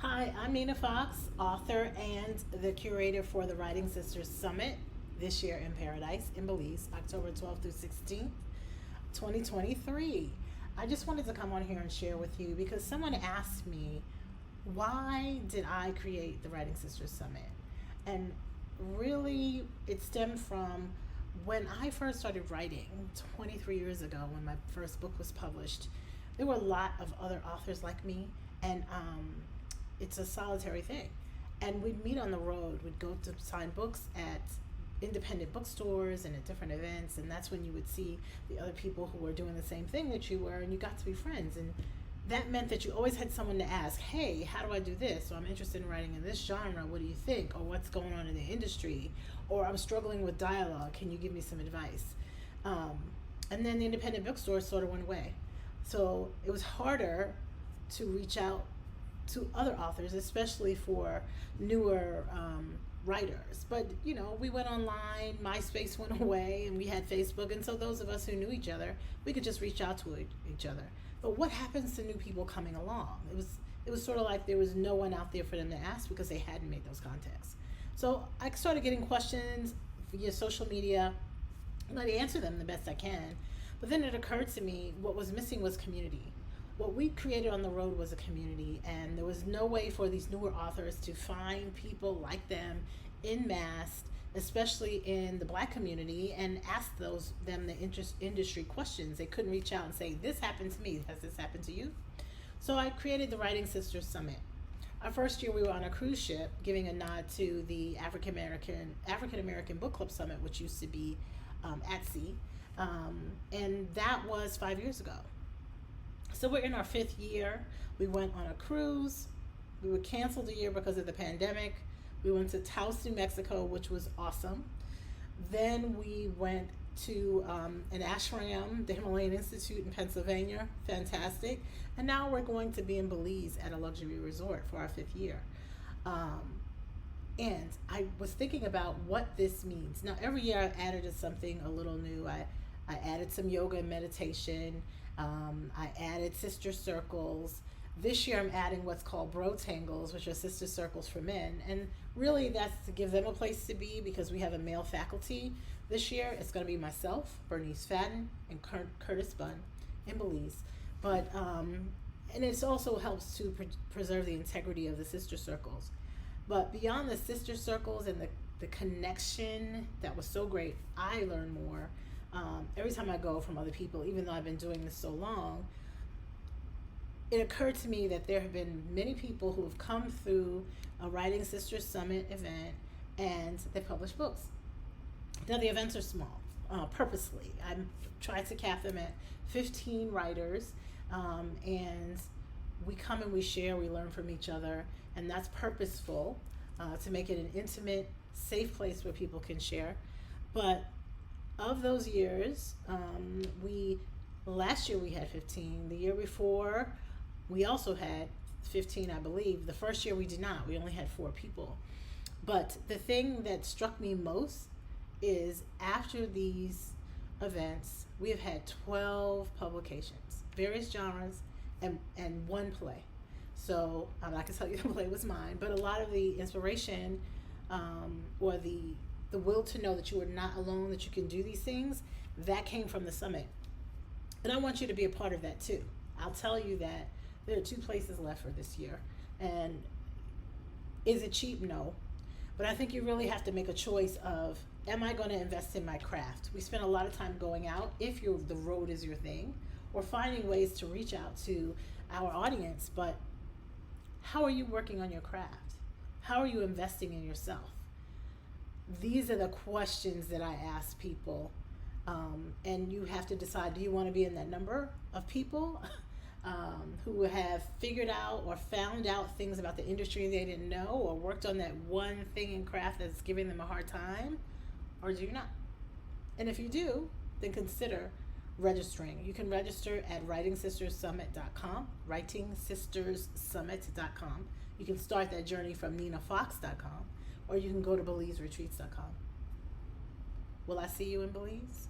Hi, I'm Nina Foxx, author and the curator for the Writing Sisters Summit this year in Paradise in Belize, October 12th through 16th, 2023. I just wanted to come on here and share with you because someone asked me, why did I create the Writing Sisters Summit? And really, it stemmed from when I first started writing 23 years ago, when my first book was published. There were a lot of other authors like me, and it's a solitary thing. And we'd meet on the road. We'd go to sign books at independent bookstores and at different events, and that's when you would see the other people who were doing the same thing that you were, and you got to be friends. And that meant that you always had someone to ask, hey, how do I do this? So I'm interested in writing in this genre. What do you think? Or what's going on in the industry? Or I'm struggling with dialogue. Can you give me some advice? And then the independent bookstores sort of went away. So it was harder to reach out to other authors, especially for newer writers. But we went online, MySpace went away, and we had Facebook, and so those of us who knew each other, we could just reach out to each other. But what happens to new people coming along? It was sort of like there was no one out there for them to ask because they hadn't made those contacts. So I started getting questions via social media, and I answer them the best I can. But then it occurred to me what was missing was community. What we created on the road was a community, and there was no way for these newer authors to find people like them in mass, especially in the Black community, and ask them the industry questions. They couldn't reach out and say, this happened to me, has this happened to you? So I created the Writing Sisters Summit. Our first year we were on a cruise ship, giving a nod to the African American Book Club Summit, which used to be at sea, and that was 5 years ago. So we're in our 5th year. We went on a cruise. We were canceled a year because of the pandemic. We went to Taos, New Mexico, which was awesome. Then we went to an ashram, the Himalayan Institute in Pennsylvania, fantastic. And now we're going to be in Belize at a luxury resort for our 5th year. And I was thinking about what this means. Now, every year I've added something a little new. I added some yoga and meditation. I added sister circles. This year I'm adding what's called bro tangles, which are sister circles for men. And really that's to give them a place to be because we have a male faculty. This year it's going to be myself, Bernice McFadden, and Curtis Bunn in Belize. But and it also helps to preserve the integrity of the sister circles. But beyond the sister circles and the connection that was so great, I learned more. Every time I go from other people, even though I've been doing this so long, it occurred to me that there have been many people who have come through a Writing Sisters Summit event and they publish books. Now the events are small, purposely. I tried to cap them at 15 writers, and we come and we share, we learn from each other, and that's purposeful to make it an intimate, safe place where people can share. But of those years, last year we had 15. The year before, we also had 15, I believe. The first year we did not. We only had 4 people. But the thing that struck me most is after these events, we have had 12 publications, various genres, and 1 play. So I'm not gonna tell you the play was mine, but a lot of the inspiration or the will to know that you are not alone, that you can do these things, that came from the summit. And I want you to be a part of that too. I'll tell you that there are 2 places left for this year. And is it cheap? No. But I think you really have to make a choice of, am I going to invest in my craft? We spend a lot of time going out, if the road is your thing, or finding ways to reach out to our audience. But how are you working on your craft? How are you investing in yourself? These are the questions that I ask people, and you have to decide, do you want to be in that number of people who have figured out or found out things about the industry they didn't know, or worked on that one thing in craft that's giving them a hard time, or do you not? And if you do, then consider registering. You can register at WritingSistersSummit.com, WritingSistersSummit.com. You can start that journey from NinaFoxx.com, or you can go to BelizeRetreats.com. Will I see you in Belize?